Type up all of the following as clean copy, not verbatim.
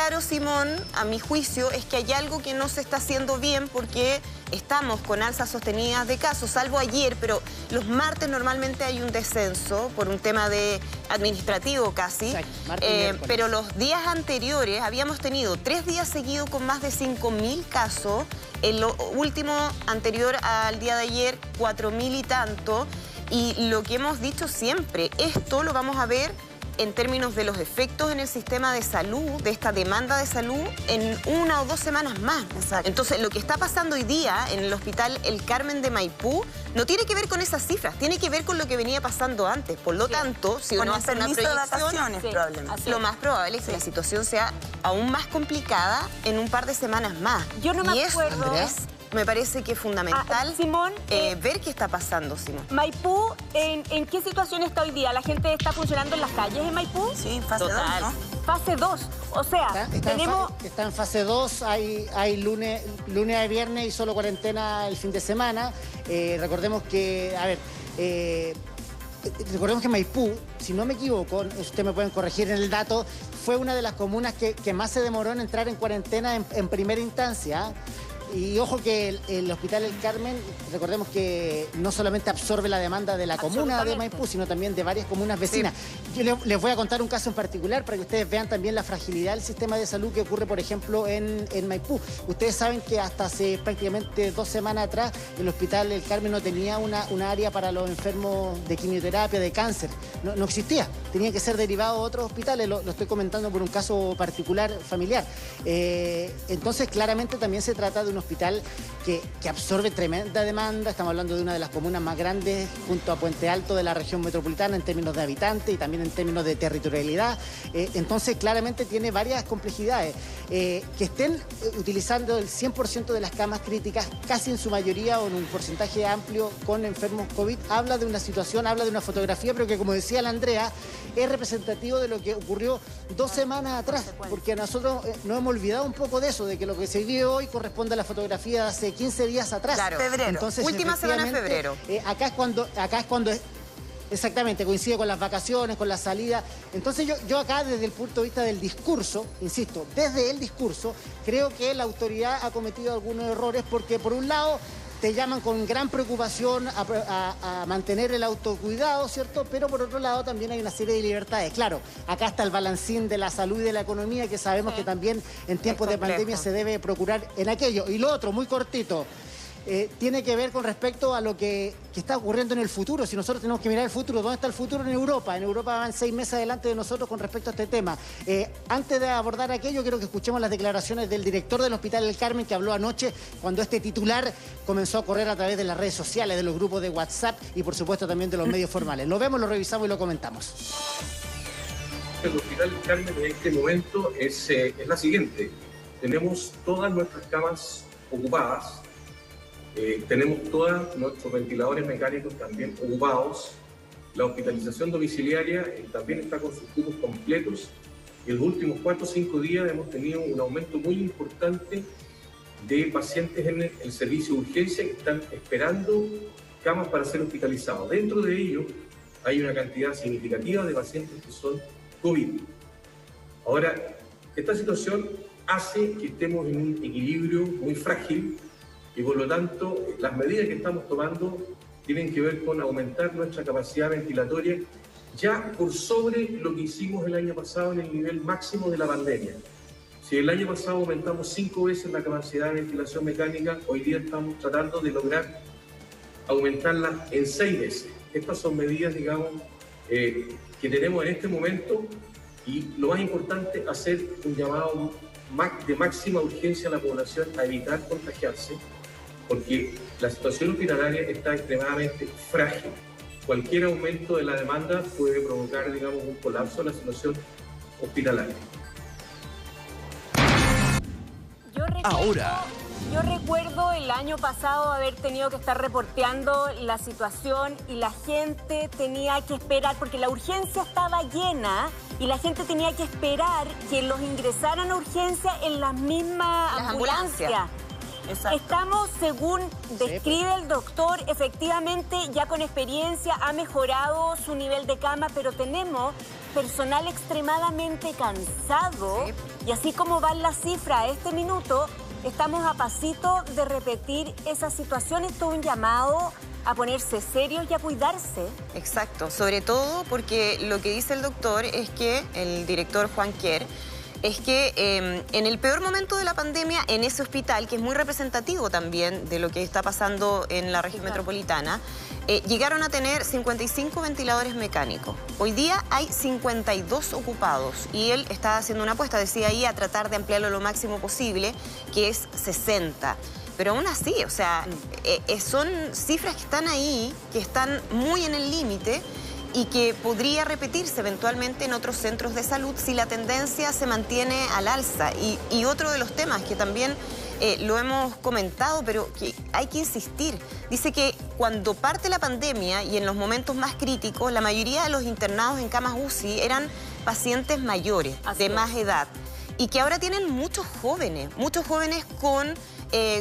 claro, Simón, a mi juicio, es que hay algo que no se está haciendo bien porque estamos con alzas sostenidas de casos, salvo ayer, pero los martes normalmente hay un descenso por un tema de administrativo casi. Pero los días anteriores habíamos tenido 3 días seguidos con más de 5.000 casos. En lo último anterior al día de ayer, 4.000 y tanto. Y lo que hemos dicho siempre, esto lo vamos a ver en términos de los efectos en el sistema de salud, de esta demanda de salud, en 1 o 2 semanas más. Exacto. Entonces, lo que está pasando hoy día en el Hospital El Carmen de Maipú no tiene que ver con esas cifras, tiene que ver con lo que venía pasando antes. Por lo tanto, si uno hace una proyección, probablemente. lo más probable es que la situación sea aún más complicada en un par de semanas más. Yo no me acuerdo. Me parece que es fundamental Simón, ver qué está pasando, Simón. Maipú, ¿en qué situación está hoy día? ¿La gente está funcionando en las calles en Maipú? Sí, fase 2, ¿no? Fase 2. O sea, tenemos... Está en fase 2, hay lunes a viernes y solo cuarentena el fin de semana. Recordemos que, recordemos que Maipú, si no me equivoco, ustedes me pueden corregir en el dato, fue una de las comunas que más se demoró en entrar en cuarentena en primera instancia. Y ojo que el Hospital El Carmen, recordemos que no solamente absorbe la demanda de la comuna de Maipú, sino también de varias comunas vecinas. Sí. Yo les voy a contar un caso en particular para que ustedes vean también la fragilidad del sistema de salud que ocurre, por ejemplo, en Maipú. Ustedes saben que hasta hace prácticamente 2 semanas atrás el Hospital El Carmen no tenía una área para los enfermos de quimioterapia, de cáncer. No existía. Tenía que ser derivado a otros hospitales. Lo estoy comentando por un caso particular familiar. Entonces, claramente también se trata de un hospital que absorbe tremenda demanda. Estamos hablando de una de las comunas más grandes junto a Puente Alto de la región metropolitana en términos de habitantes y también en términos de territorialidad. Entonces claramente tiene varias complejidades. Que estén utilizando el 100% de las camas críticas, casi en su mayoría o en un porcentaje amplio con enfermos COVID, habla de una situación, habla de una fotografía, pero que, como decía la Andrea, es representativo de lo que ocurrió 2 semanas atrás, porque nosotros nos hemos olvidado un poco de eso, de que lo que se vive hoy corresponde a la fotografía de hace 15 días atrás. Claro, febrero. Entonces, última semana de febrero. Acá es cuando exactamente, coincide con las vacaciones, con la salida. Entonces yo acá, desde el punto de vista del discurso, insisto, desde el discurso, creo que la autoridad ha cometido algunos errores porque, por un lado, te llaman con gran preocupación a mantener el autocuidado, ¿cierto? Pero por otro lado también hay una serie de libertades. Claro, acá está el balancín de la salud y de la economía, que sabemos que también en tiempos de pandemia se debe procurar en aquello. Y lo otro, muy cortito, tiene que ver con respecto a lo que está ocurriendo en el futuro. Si nosotros tenemos que mirar el futuro, ¿dónde está el futuro? En Europa. En Europa van 6 meses adelante de nosotros con respecto a este tema. Antes de abordar aquello, quiero que escuchemos las declaraciones del director del Hospital El Carmen, que habló anoche cuando este titular comenzó a correr a través de las redes sociales, de los grupos de WhatsApp y, por supuesto, también de los medios formales. Lo vemos, lo revisamos y lo comentamos. El Hospital El Carmen en este momento es la siguiente. Tenemos todas nuestras camas ocupadas. Tenemos todos nuestros ventiladores mecánicos también ocupados. La hospitalización domiciliaria también está con sus cupos completos. Y en los últimos 4 o 5 días hemos tenido un aumento muy importante de pacientes en el servicio de urgencia que están esperando camas para ser hospitalizados. Dentro de ello hay una cantidad significativa de pacientes que son COVID. Ahora, esta situación hace que estemos en un equilibrio muy frágil. Y por lo tanto, las medidas que estamos tomando tienen que ver con aumentar nuestra capacidad ventilatoria ya por sobre lo que hicimos el año pasado en el nivel máximo de la pandemia. Si el año pasado aumentamos 5 veces la capacidad de ventilación mecánica, hoy día estamos tratando de lograr aumentarla en 6 veces. Estas son medidas, digamos, que tenemos en este momento y lo más importante, hacer un llamado de máxima urgencia a la población a evitar contagiarse, porque la situación hospitalaria está extremadamente frágil. Cualquier aumento de la demanda puede provocar, digamos, un colapso de la situación hospitalaria. Yo recuerdo el año pasado haber tenido que estar reporteando la situación y la gente tenía que esperar, porque la urgencia estaba llena y la gente tenía que esperar que los ingresaran a urgencia en las mismas ambulancias. Exacto. Estamos, según describe el doctor, efectivamente ya con experiencia ha mejorado su nivel de cama, pero tenemos personal extremadamente cansado. Sí. Y así como van las cifras a este minuto, estamos a pasito de repetir esa situación. Esto es un llamado a ponerse serios y a cuidarse. Exacto, sobre todo porque lo que dice el doctor es que, el director Juan Quer, es que en el peor momento de la pandemia, en ese hospital, que es muy representativo también de lo que está pasando en la región metropolitana, llegaron a tener 55 ventiladores mecánicos. Hoy día hay 52 ocupados y él está haciendo una apuesta, decía ahí, a tratar de ampliarlo lo máximo posible, que es 60. Pero aún así, o sea, son cifras que están ahí, que están muy en el límite y que podría repetirse eventualmente en otros centros de salud si la tendencia se mantiene al alza. Y otro de los temas que también lo hemos comentado, pero que hay que insistir, dice que cuando parte la pandemia y en los momentos más críticos, la mayoría de los internados en camas UCI eran pacientes mayores, de más edad, y que ahora tienen muchos jóvenes con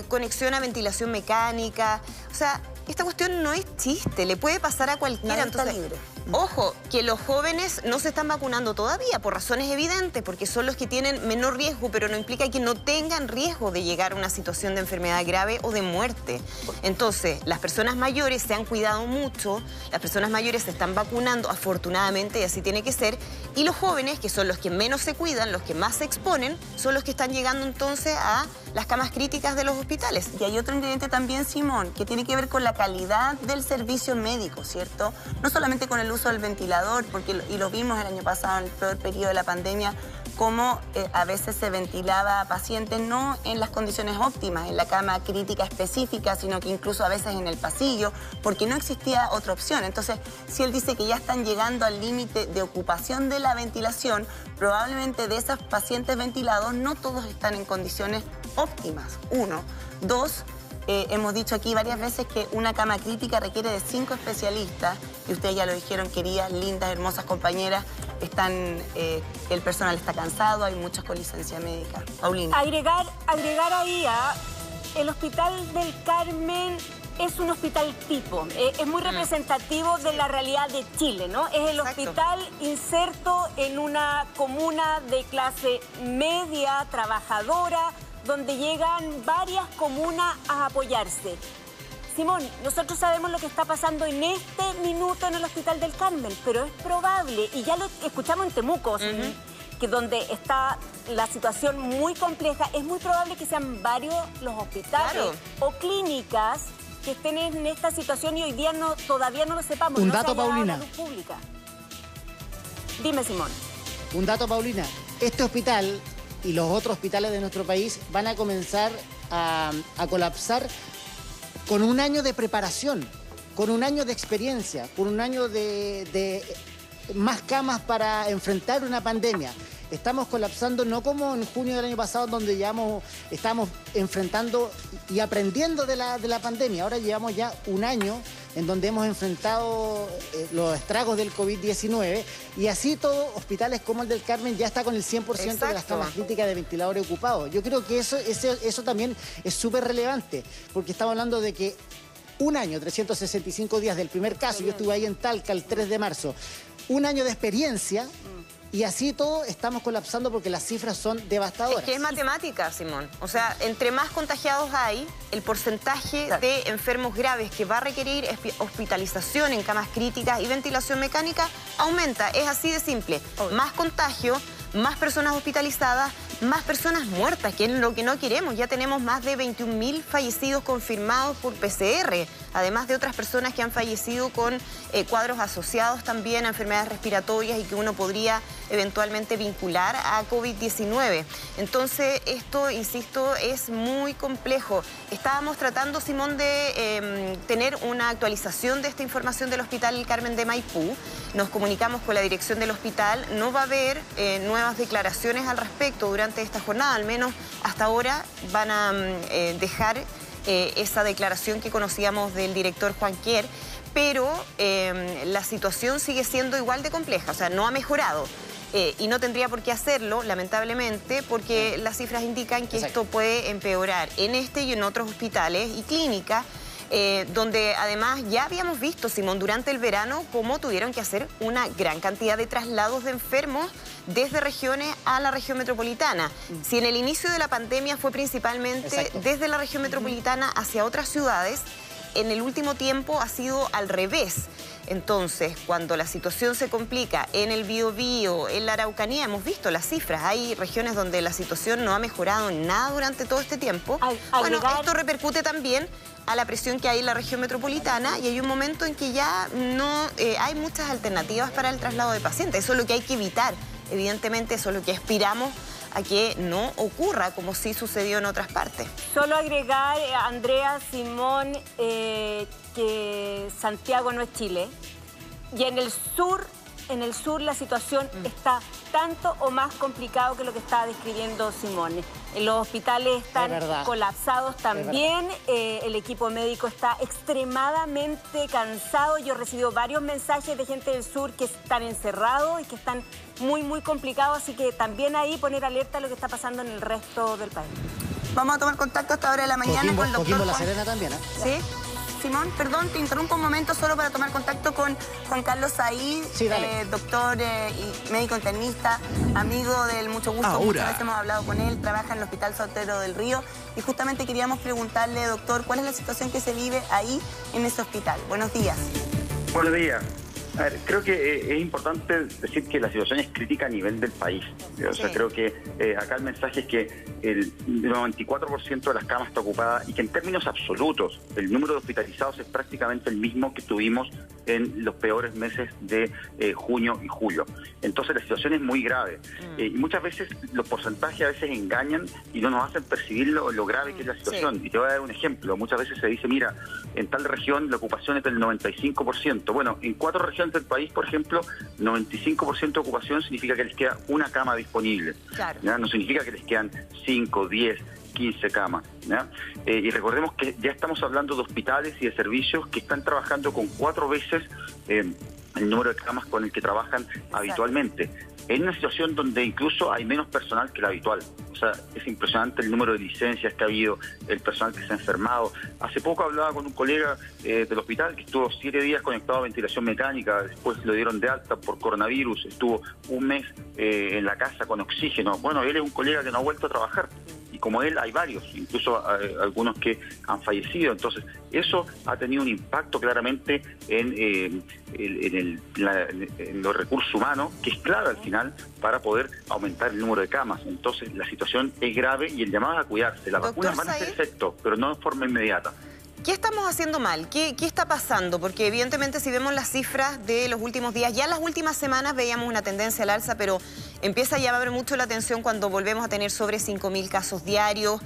conexión a ventilación mecánica. O sea, esta cuestión no es chiste, le puede pasar a cualquiera. Nadie está Entonces, libre. Ojo, que los jóvenes no se están vacunando todavía por razones evidentes, porque son los que tienen menor riesgo, pero no implica que no tengan riesgo de llegar a una situación de enfermedad grave o de muerte. Entonces, las personas mayores se han cuidado mucho, las personas mayores se están vacunando, afortunadamente, y así tiene que ser, y los jóvenes, que son los que menos se cuidan, los que más se exponen, son los que están llegando entonces a las camas críticas de los hospitales. Y hay otro ingrediente también, Simón, que tiene que ver con la calidad del servicio médico, ¿cierto? No solamente con el uso del ventilador, y lo vimos el año pasado en el peor periodo de la pandemia, cómo a veces se ventilaba a pacientes no en las condiciones óptimas, en la cama crítica específica, sino que incluso a veces en el pasillo, porque no existía otra opción. Entonces, si él dice que ya están llegando al límite de ocupación de la ventilación, probablemente de esos pacientes ventilados no todos están en condiciones óptimas, 1. 2, hemos dicho aquí varias veces que una cama crítica requiere de 5 especialistas, y ustedes ya lo dijeron, queridas, lindas, hermosas compañeras, el personal está cansado, hay muchos con licencia médica. Paulina. Agregar ahí el Hospital del Carmen es un hospital tipo, es muy representativo de la realidad de Chile, ¿no? Es el hospital inserto en una comuna de clase media, trabajadora, donde llegan varias comunas a apoyarse. Simón, nosotros sabemos lo que está pasando en este minuto en el Hospital del Carmen, pero es probable, y ya lo escuchamos en Temuco, que donde está la situación muy compleja, es muy probable que sean varios los hospitales o clínicas que estén en esta situación y hoy día todavía no lo sepamos. Un no dato, se haya dado Paulina. la luz pública. Dime, Simón. Un dato, Paulina. Este hospital y los otros hospitales de nuestro país van a comenzar a colapsar con un año de preparación, con un año de experiencia, con un año de más camas para enfrentar una pandemia. Estamos colapsando no como en junio del año pasado, donde estamos enfrentando y aprendiendo de la pandemia. Ahora llevamos ya un año en donde hemos enfrentado los estragos del COVID-19, y así todos hospitales como el del Carmen ya está con el 100% de las camas críticas de ventiladores ocupados. Yo creo que eso también es súper relevante, porque estamos hablando de que un año, 365 días del primer caso, yo estuve ahí en Talca el 3 de marzo, un año de experiencia. Y así todo estamos colapsando porque las cifras son devastadoras. Es que es matemática, Simón. O sea, entre más contagiados hay, el porcentaje de enfermos graves que va a requerir hospitalización en camas críticas y ventilación mecánica aumenta. Es así de simple. Más contagio, más personas hospitalizadas, más personas muertas, que es lo que no queremos. Ya tenemos más de 21.000 fallecidos confirmados por PCR, además de otras personas que han fallecido con cuadros asociados también a enfermedades respiratorias y que uno podría eventualmente vincular a COVID-19. Entonces, esto, insisto, es muy complejo. Estábamos tratando, Simón, de tener una actualización de esta información del Hospital El Carmen de Maipú. Nos comunicamos con la dirección del hospital. No va a haber nuevas declaraciones al respecto durante esta jornada. Al menos hasta ahora van a dejar esa declaración que conocíamos del director Juan Quer, pero la situación sigue siendo igual de compleja, o sea, no ha mejorado. y no tendría por qué hacerlo, lamentablemente, porque las cifras indican que esto puede empeorar en este y en otros hospitales y clínicas, donde además ya habíamos visto, Simón, durante el verano, cómo tuvieron que hacer una gran cantidad de traslados de enfermos desde regiones a la región metropolitana. Si en el inicio de la pandemia fue principalmente desde la región metropolitana hacia otras ciudades, en el último tiempo ha sido al revés. Entonces, cuando la situación se complica en el Biobío, en la Araucanía, hemos visto las cifras. Hay regiones donde la situación no ha mejorado en nada durante todo este tiempo. Bueno, esto repercute también a la presión que hay en la región metropolitana y hay un momento en que ya no hay muchas alternativas para el traslado de pacientes. Eso es lo que hay que evitar. Evidentemente, eso es lo que aspiramos a que no ocurra como sí sucedió en otras partes. Solo agregar, Andrea, Simón, que Santiago no es Chile. Y en el sur la situación está tanto o más complicado que lo que estaba describiendo Simón. Los hospitales están colapsados también, el equipo médico está extremadamente cansado. Yo he recibido varios mensajes de gente del sur que están encerrados y que están muy complicados, así que también ahí poner alerta a lo que está pasando en el resto del país. Vamos a tomar contacto a esta hora de la mañana con el doctor Coquimbo, La Serena también, ¿eh? ¿Sí? Simón, perdón, te interrumpo un momento solo para tomar contacto con Juan Carlos Said, doctor y médico internista, amigo del Mucho Gusto. Muchas veces hemos hablado con él, trabaja en el Hospital Sotero del Río y justamente queríamos preguntarle, doctor, ¿cuál es la situación que se vive ahí en ese hospital? Buenos días. Buenos días. A ver, creo que es importante decir que la situación es crítica a nivel del país. O sea, creo que acá el mensaje es que el 94% de las camas está ocupada y que en términos absolutos el número de hospitalizados es prácticamente el mismo que tuvimos en los peores meses de junio y julio. Entonces la situación es muy grave. Y muchas veces los porcentajes a veces engañan y no nos hacen percibir lo grave que es la situación. Y te voy a dar un ejemplo. Muchas veces se dice, mira, en tal región la ocupación es del 95%. Bueno, en 4 regiones del país, por ejemplo, 95% de ocupación significa que les queda una cama disponible. ¿Ya? No significa que les quedan 5, 10, 15 camas. ¿Ya? Y recordemos que ya estamos hablando de hospitales y de servicios que están trabajando con 4 veces el número de camas con el que trabajan habitualmente. En una situación donde incluso hay menos personal que el habitual. O sea, es impresionante el número de licencias que ha habido, el personal que se ha enfermado. Hace poco hablaba con un colega del hospital que estuvo 7 días conectado a ventilación mecánica, después lo dieron de alta por coronavirus, estuvo un mes en la casa con oxígeno. Bueno, él es un colega que no ha vuelto a trabajar. Y como él hay varios, incluso algunos que han fallecido. Entonces, eso ha tenido un impacto claramente en los recursos humanos, que es clave al final para poder aumentar el número de camas. Entonces, la situación es grave y el llamado es a cuidarse. Las vacunas van a hacer efecto, pero no de forma inmediata. ¿Qué estamos haciendo mal? ¿Qué está pasando? Porque evidentemente si vemos las cifras de los últimos días, ya en las últimas semanas veíamos una tendencia al alza, pero empieza a llamar mucho la atención cuando volvemos a tener sobre 5.000 casos diarios.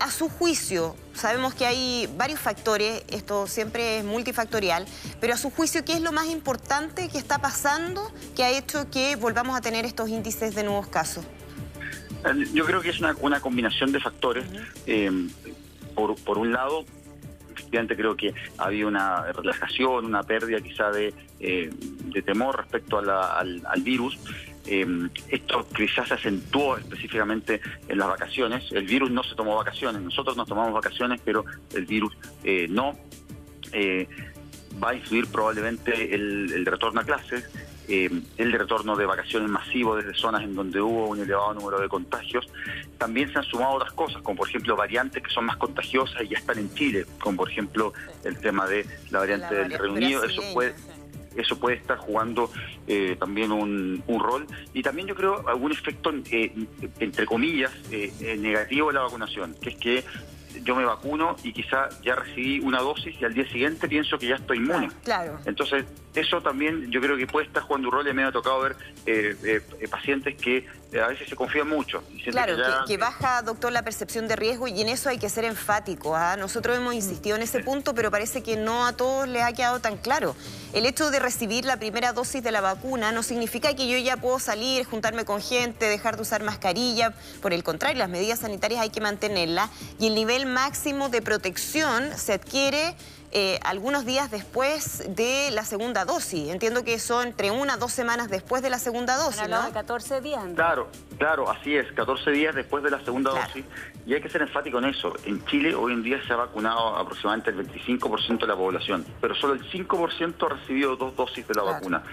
A su juicio, sabemos que hay varios factores, esto siempre es multifactorial, pero a su juicio, ¿qué es lo más importante que está pasando que ha hecho que volvamos a tener estos índices de nuevos casos? Yo creo que es una combinación de factores. Por un lado, efectivamente creo que ha habido una relajación, una pérdida quizá de temor respecto al virus. Esto quizás se acentuó específicamente en las vacaciones. El virus no se tomó vacaciones, nosotros nos tomamos vacaciones, pero el virus no. Va a influir probablemente el retorno a clases, el retorno de vacaciones masivo desde zonas en donde hubo un elevado número de contagios. También se han sumado otras cosas, como por ejemplo variantes que son más contagiosas y ya están en Chile, como por ejemplo el tema de la variante del Reino Unido. Eso puede estar jugando también un rol. Y también yo creo algún efecto, entre comillas, negativo de la vacunación, que es que yo me vacuno y quizá ya recibí una dosis y al día siguiente pienso que ya estoy inmune. Claro. Entonces, eso también yo creo que puede estar jugando un rol y me ha tocado ver pacientes que a veces se confían mucho. Claro, que baja, doctor, la percepción de riesgo y en eso hay que ser enfático. Nosotros hemos insistido en ese punto, pero parece que no a todos les ha quedado tan claro. El hecho de recibir la primera dosis de la vacuna no significa que yo ya puedo salir, juntarme con gente, dejar de usar mascarilla. Por el contrario, las medidas sanitarias hay que mantenerlas y el nivel máximo de protección se adquiere algunos días después de la segunda dosis. Entiendo que son entre 1 a 2 semanas después de la segunda dosis, ¿no? De 14 días. Claro, así es, 14 días después de la segunda dosis. Y hay que ser enfático en eso. En Chile hoy en día se ha vacunado aproximadamente el 25% de la población, pero solo el 5% ha recibido 2 dosis de la vacuna.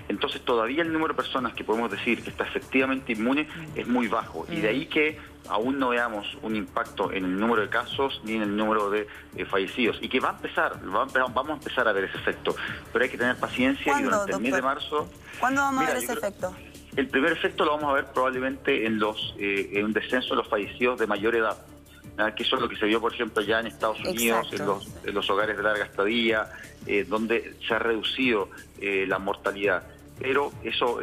Entonces todavía el número de personas que podemos decir que está efectivamente inmune es muy bajo. Y de ahí que aún no veamos un impacto en el número de casos ni en el número de fallecidos. Y que vamos a empezar a ver ese efecto. Pero hay que tener paciencia y durante el mes de marzo... ¿Cuándo vamos a ver ese efecto? El primer efecto lo vamos a ver probablemente en un descenso de los fallecidos de mayor edad, que eso es lo que se vio, por ejemplo, ya en Estados Unidos, en los hogares de larga estadía, donde se ha reducido la mortalidad. Pero eso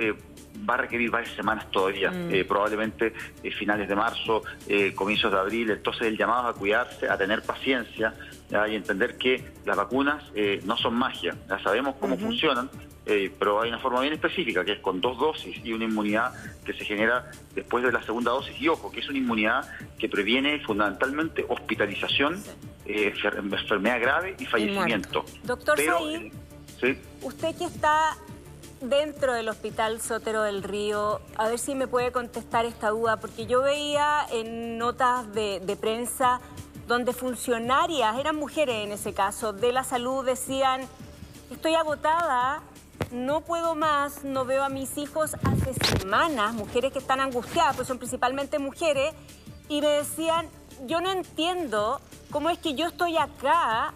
va a requerir varias semanas todavía, probablemente finales de marzo, comienzos de abril. Entonces el llamado es a cuidarse, a tener paciencia, y entender que las vacunas no son magia. Ya sabemos cómo funcionan, pero hay una forma bien específica, que es con 2 dosis y una inmunidad que se genera después de la segunda dosis. Y ojo, que es una inmunidad que previene fundamentalmente hospitalización, enfermedad grave y fallecimiento. Doctor Said, usted que está dentro del Hospital Sotero del Río, a ver si me puede contestar esta duda, porque yo veía en notas de prensa donde funcionarias, eran mujeres en ese caso, de la salud, decían: estoy agotada, no puedo más, no veo a mis hijos hace semanas, mujeres que están angustiadas, pues son principalmente mujeres, y me decían: yo no entiendo cómo es que yo estoy acá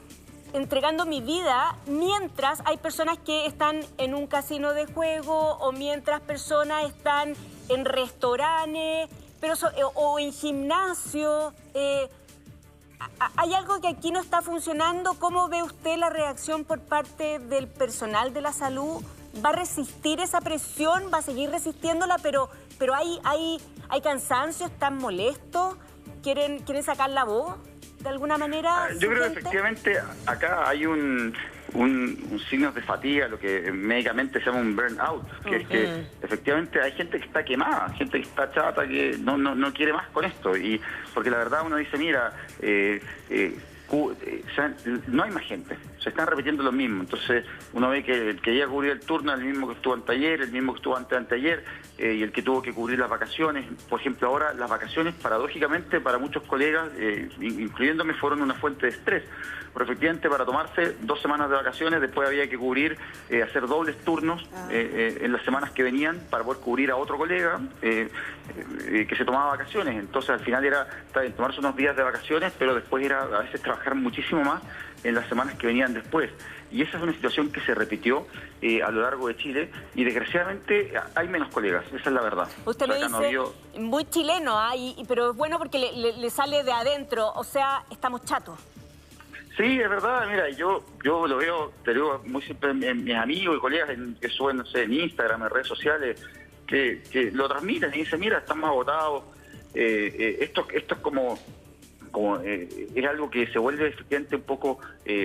entregando mi vida mientras hay personas que están en un casino de juego, o mientras personas están en restaurantes, o en gimnasio. Hay algo que aquí no está funcionando. ¿Cómo ve usted la reacción por parte del personal de la salud? ¿Va a resistir esa presión? ¿Va a seguir resistiéndola? Pero hay cansancio, están molestos, quieren sacar la voz de alguna manera. Yo creo que efectivamente acá hay un signo de fatiga, lo que médicamente se llama un burnout, que es que efectivamente hay gente que está quemada, gente que está chata, que no quiere más con esto. Y porque la verdad uno dice, mira, no hay más gente, se están repitiendo lo mismo. Entonces uno ve que el que llega a cubrir el turno es el mismo que estuvo anteayer, el mismo que estuvo anteayer, y el que tuvo que cubrir las vacaciones. Por ejemplo, ahora las vacaciones, paradójicamente, para muchos colegas, incluyéndome, fueron una fuente de estrés. Pero efectivamente, para tomarse 2 semanas de vacaciones, después había que cubrir, hacer dobles turnos en las semanas que venían para poder cubrir a otro colega que se tomaba vacaciones. Entonces al final era tomarse unos días de vacaciones, pero después era a veces trabajar muchísimo más en las semanas que venían después. Y esa es una situación que se repitió a lo largo de Chile, y desgraciadamente hay menos colegas, esa es la verdad. Usted lo dice muy chileno, pero es bueno porque le sale de adentro, o sea, estamos chatos. Sí, es verdad. Mira, yo lo veo, te digo muy siempre en mis amigos y colegas que suben, no sé, en Instagram, en redes sociales, que lo transmiten y dicen, mira, estamos agotados. Esto es como es algo que se vuelve efectivamente un poco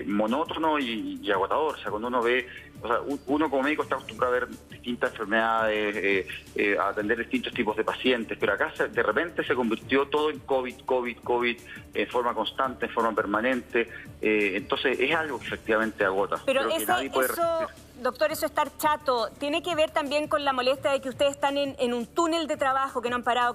monótono y agotador. O sea, cuando uno ve, o sea, uno como médico está acostumbrado a ver distintas enfermedades, a atender distintos tipos de pacientes, pero acá de repente se convirtió todo en COVID, en forma constante, en forma permanente. Entonces es algo que efectivamente agota. Pero doctor, eso estar chato, ¿tiene que ver también con la molestia de que ustedes están en un túnel de trabajo, que no han parado,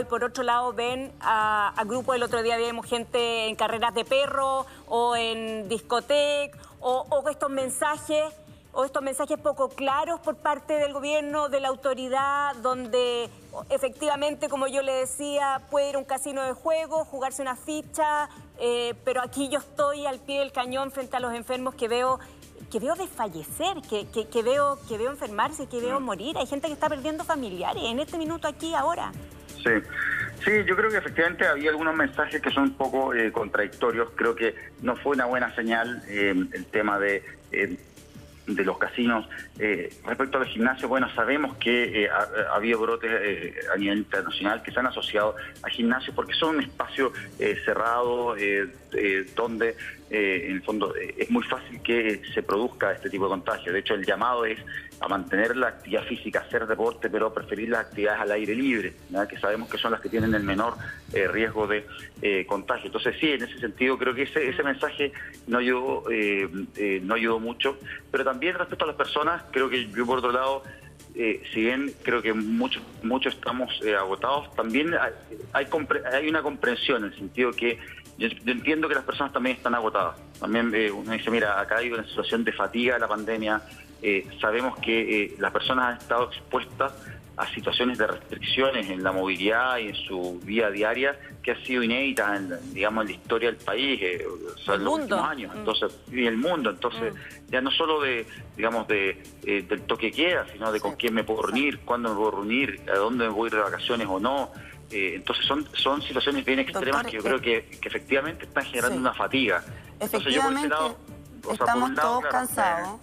y por otro lado ven a grupos? El otro día vimos gente en carreras de perro o en discoteca, o estos mensajes poco claros por parte del gobierno, de la autoridad, donde efectivamente, como yo le decía, puede ir a un casino de juego, jugarse una ficha, pero aquí yo estoy al pie del cañón frente a los enfermos que veo desfallecer, que veo enfermarse, que veo morir. Hay gente que está perdiendo familiares en este minuto, aquí, ahora. Sí, yo creo que efectivamente había algunos mensajes que son un poco contradictorios. Creo que no fue una buena señal el tema de los casinos. Respecto a los gimnasios, bueno, sabemos que ha habido brotes a nivel internacional que se han asociado a gimnasios porque son un espacio cerrado donde en el fondo es muy fácil que se produzca este tipo de contagio. De hecho, el llamado es a mantener la actividad física, hacer deporte, pero preferir las actividades al aire libre, ¿no? Que sabemos que son las que tienen el menor riesgo de contagio. Entonces sí, en ese sentido creo que ese mensaje no ayudó mucho, pero también respecto a las personas, creo que yo por otro lado, si bien creo que muchos estamos agotados, también hay una comprensión en el sentido que yo entiendo que las personas también están agotadas. También uno dice, mira, acá hay una situación de fatiga de la pandemia, sabemos que las personas han estado expuestas a situaciones de restricciones en la movilidad y en su vida diaria que ha sido inédita en la historia del país, en los últimos años, entonces, y el mundo. Entonces, ya no solo del toque queda, sino de con quién me puedo reunir, cuándo me puedo reunir, a dónde me voy a ir de vacaciones o no. Entonces son situaciones bien extremas, doctor, que yo creo que efectivamente están generando una fatiga. Entonces yo por ese lado, estamos todos cansados,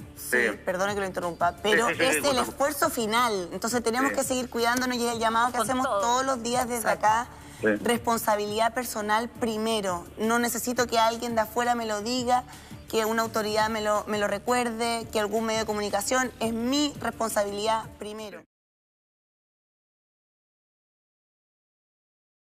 perdone que lo interrumpa, pero es el esfuerzo final, entonces tenemos que seguir cuidándonos y es el llamado que hacemos todos los días desde acá. Responsabilidad personal primero, no necesito que alguien de afuera me lo diga, que una autoridad me lo recuerde, que algún medio de comunicación, es mi responsabilidad primero.